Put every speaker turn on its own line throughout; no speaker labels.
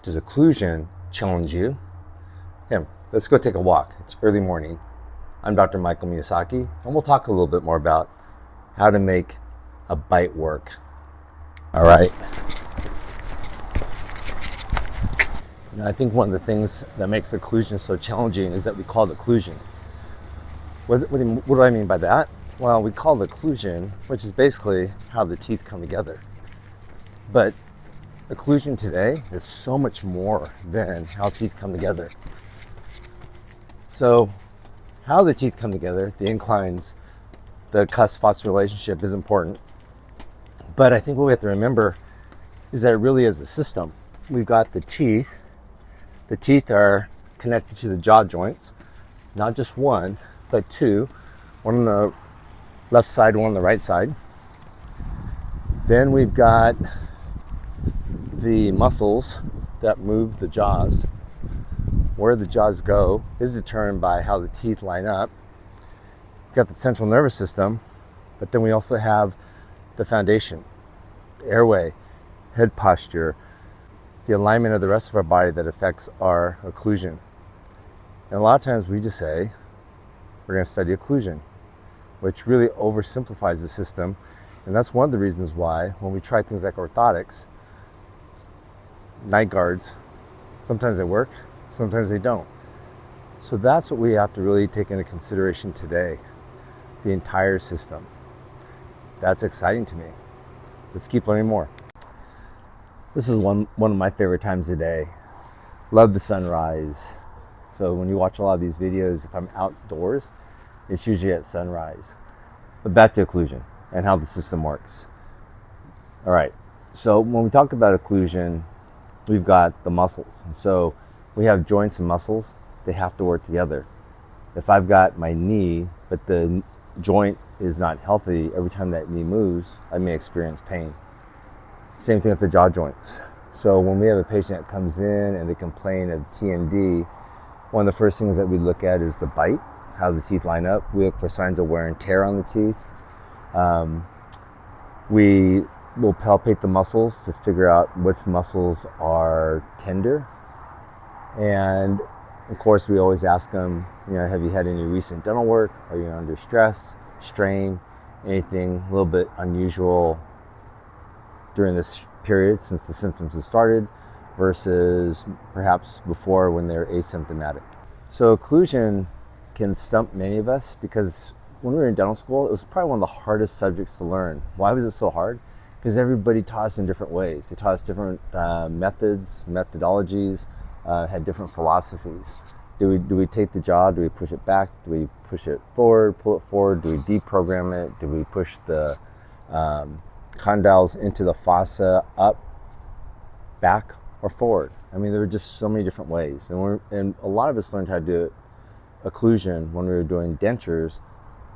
Does occlusion challenge you? Yeah, let's go take a walk. It's early morning. I'm Dr. Michael Miyazaki, and we'll talk a little bit more about how to make a bite work. All right. I think one of the things that makes occlusion so challenging is that we call it occlusion. What do I mean by that? Well, we call it occlusion, which is basically how the teeth come together. But occlusion today is so much more than how teeth come together. So how the teeth come together, the inclines, the cusp-fossa relationship is important. But I think what we have to remember is that it really is a system. We've got the teeth. The teeth are connected to the jaw joints, not just one, but two. One on the left side, one on the right side. Then we've got the muscles that move the jaws. Where the jaws go is determined by how the teeth line up. We've got the central nervous system, but then we also have the foundation, the airway, head posture, the alignment of the rest of our body that affects our occlusion. And a lot of times we just say, we're going to study occlusion, which really oversimplifies the system. And that's one of the reasons why when we try things like orthotics, night guards, sometimes they work, sometimes they don't. So that's what we have to really take into consideration today, the entire system. That's exciting to me. Let's keep learning more. This is one of my favorite times of day. Love the sunrise. So when you watch a lot of these videos, if I'm outdoors, it's usually at sunrise. But back to occlusion and how the system works. All right, so when we talk about occlusion, we've got the muscles. So we have joints and muscles. They have to work together. If I've got my knee, but the joint is not healthy, every time that knee moves, I may experience pain. Same thing with the jaw joints. So when we have a patient that comes in and they complain of TMD, one of the first things that we look at is the bite, how the teeth line up. We look for signs of wear and tear on the teeth. We will palpate the muscles to figure out which muscles are tender. And of course, we always ask them, have you had any recent dental work? Are you under stress, strain, anything a little bit unusual during this period since the symptoms have started versus perhaps before when they're asymptomatic. So occlusion can stump many of us because when we were in dental school, it was probably one of the hardest subjects to learn. Why was it so hard? Because everybody taught us in different ways. They taught us different methods, methodologies, had different philosophies. Do we take the jaw? Do we push it back? Do we push it forward, pull it forward? Do we deprogram it? Do we push the condyles into the fossa up, back, or forward? I mean, there were just so many different ways. And a lot of us learned how to do occlusion when we were doing dentures,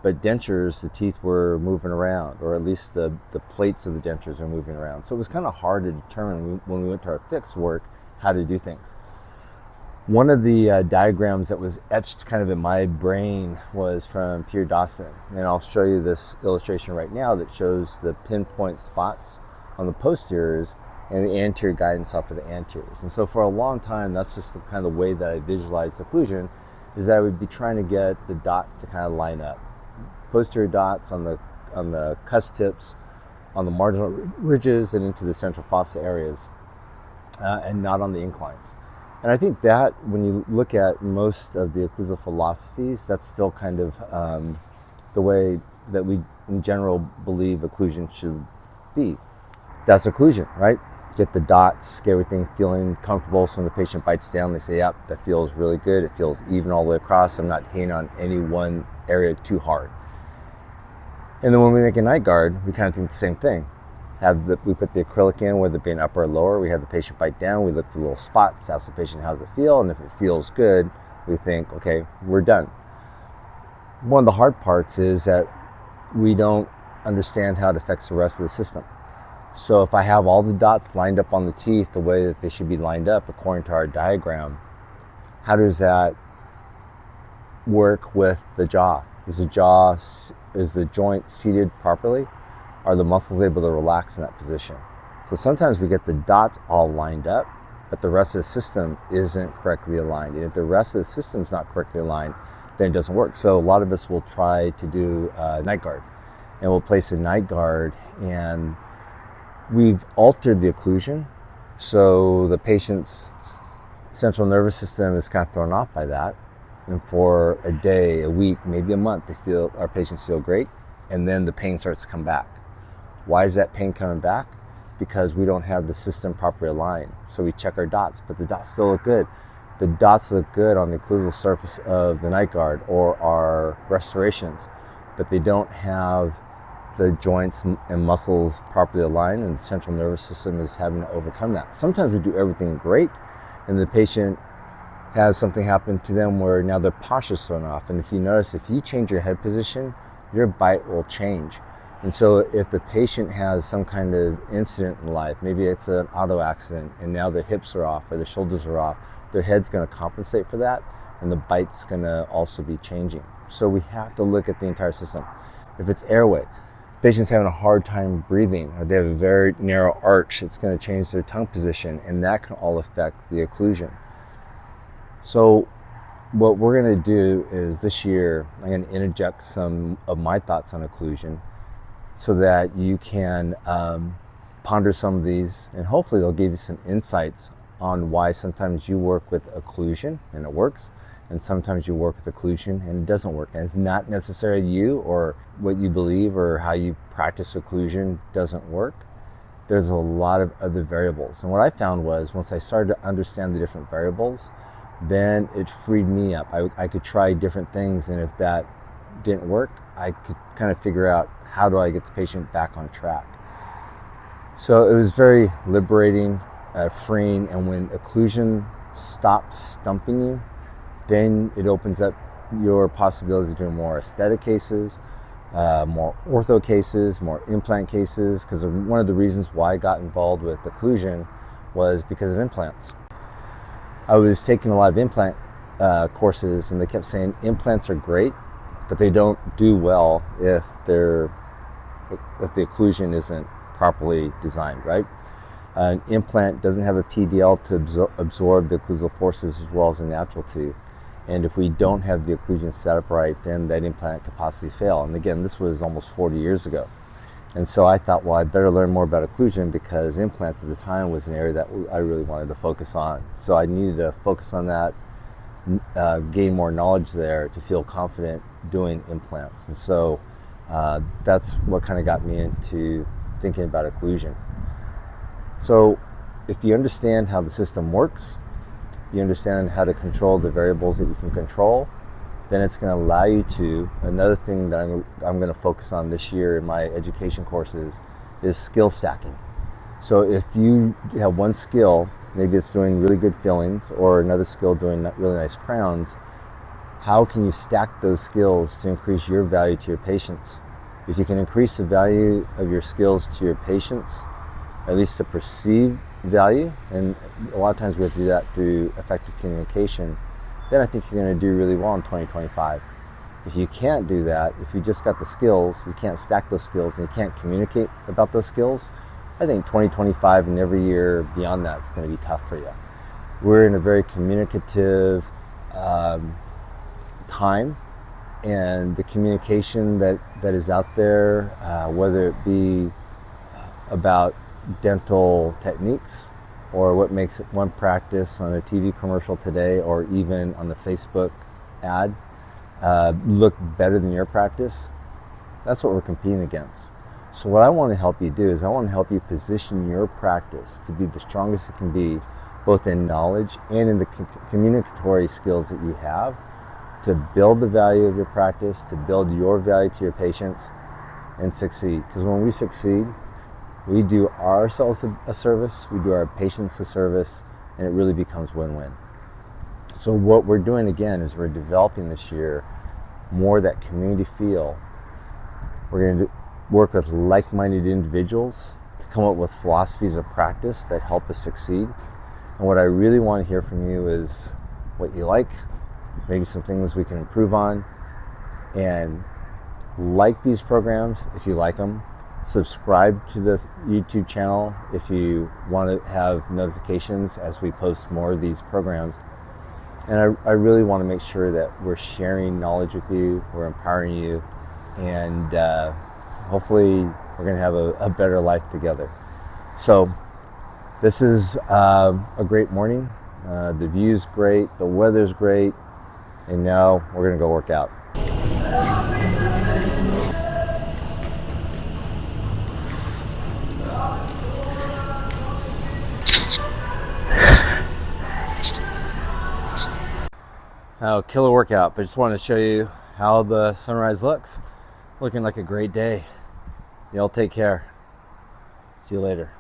but dentures, the teeth were moving around, or at least the plates of the dentures are moving around. So it was kind of hard to determine when we went to our fixed work how to do things. One of the diagrams that was etched kind of in my brain was from Pierre Dawson. And I'll show you this illustration right now that shows the pinpoint spots on the posteriors and the anterior guidance off of the anteriors. And so for a long time, that's just the kind of the way that I visualized occlusion, is that I would be trying to get the dots to kind of line up. Posterior dots on the cusp tips, on the marginal ridges, and into the central fossa areas, and not on the inclines. And I think that when you look at most of the occlusal philosophies, that's still kind of the way that we in general believe occlusion should be. That's occlusion, right? Get the dots, get everything feeling comfortable. So when the patient bites down, they say, yep, that feels really good. It feels even all the way across. I'm not hitting on any one area too hard. And then when we make a night guard, we kind of think the same thing. We put the acrylic in, whether it be an upper or lower. We have the patient bite down. We look for little spots, ask the patient how's it feel, and if it feels good, we think, okay, we're done. One of the hard parts is that we don't understand how it affects the rest of the system. So if I have all the dots lined up on the teeth the way that they should be lined up according to our diagram, how does that work with the jaw? Is the joint seated properly? Are the muscles able to relax in that position? So sometimes we get the dots all lined up, but the rest of the system isn't correctly aligned. And if the rest of the system's not correctly aligned, then it doesn't work. So a lot of us will try to do a night guard, and we'll place a night guard, and we've altered the occlusion, so the patient's central nervous system is kind of thrown off by that. And for a day, a week, maybe a month, our patients feel great, and then the pain starts to come back. Why is that pain coming back? Because we don't have the system properly aligned. So we check our dots, but the dots still look good. The dots look good on the occlusal surface of the night guard or our restorations, but they don't have the joints and muscles properly aligned, and the central nervous system is having to overcome that. Sometimes we do everything great, and the patient has something happen to them where now their posture's thrown off. And if you notice, if you change your head position, your bite will change. And so if the patient has some kind of incident in life, maybe it's an auto accident and now their hips are off or their shoulders are off, their head's going to compensate for that, and the bite's going to also be changing. So we have to look at the entire system. If it's airway, patient's having a hard time breathing, or they have a very narrow arch, it's going to change their tongue position, and that can all affect the occlusion. So what we're going to do is this year, I'm going to interject some of my thoughts on occlusion so that you can ponder some of these, and hopefully they'll give you some insights on why sometimes you work with occlusion and it works, and sometimes you work with occlusion and it doesn't work. And it's not necessarily you or what you believe or how you practice occlusion doesn't work. There's a lot of other variables. And what I found was once I started to understand the different variables, then it freed me up. I could try different things, and if that didn't work, I could kind of figure out how do I get the patient back on track. So it was very liberating, freeing, and when occlusion stops stumping you, then it opens up your possibilities of doing more aesthetic cases, more ortho cases, more implant cases, because one of the reasons why I got involved with occlusion was because of implants. I was taking a lot of implant courses, and they kept saying implants are great, but they don't do well if the occlusion isn't properly designed, right? An implant doesn't have a PDL to absorb the occlusal forces as well as a natural tooth. And if we don't have the occlusion set up right, then that implant could possibly fail. And again, this was almost 40 years ago. And so I thought, well, I better learn more about occlusion, because implants at the time was an area that I really wanted to focus on. So I needed to focus on that, gain more knowledge there to feel confident doing implants. And so that's what kind of got me into thinking about occlusion. So if you understand how the system works, you understand how to control the variables that you can control, then it's going to allow you to, another thing that I'm going to focus on this year in my education courses is skill stacking. So if you have one skill, maybe it's doing really good fillings, or another skill doing really nice crowns, how can you stack those skills to increase your value to your patients? If you can increase the value of your skills to your patients, at least the perceived value, and a lot of times we have to do that through effective communication, then I think you're going to do really well in 2025. If you can't do that, if you just got the skills, you can't stack those skills, and you can't communicate about those skills, I think 2025 and every year beyond that is going to be tough for you. We're in a very communicative time, and the communication that is out there, whether it be about dental techniques or what makes one practice on a TV commercial today or even on the Facebook ad look better than your practice, that's what we're competing against. So what I want to help you do is I want to help you position your practice to be the strongest it can be, both in knowledge and in the communicatory skills that you have, to build the value of your practice, to build your value to your patients, and succeed. Because when we succeed, we do ourselves a service, we do our patients a service, and it really becomes win-win. So what we're doing again is we're developing this year more of that community feel. We're going to work with like-minded individuals to come up with philosophies of practice that help us succeed. And what I really want to hear from you is what you like, maybe some things we can improve on, and like these programs if you like them. Subscribe to this YouTube channel if you want to have notifications as we post more of these programs. And I really want to make sure that we're sharing knowledge with you, we're empowering you, and hopefully we're going to have a better life together. So this is a great morning. The view's great, the weather's great, and now we're going to go work out. Killer workout, but just wanted to show you how the sunrise looks. Looking like a great day. Y'all take care. See you later.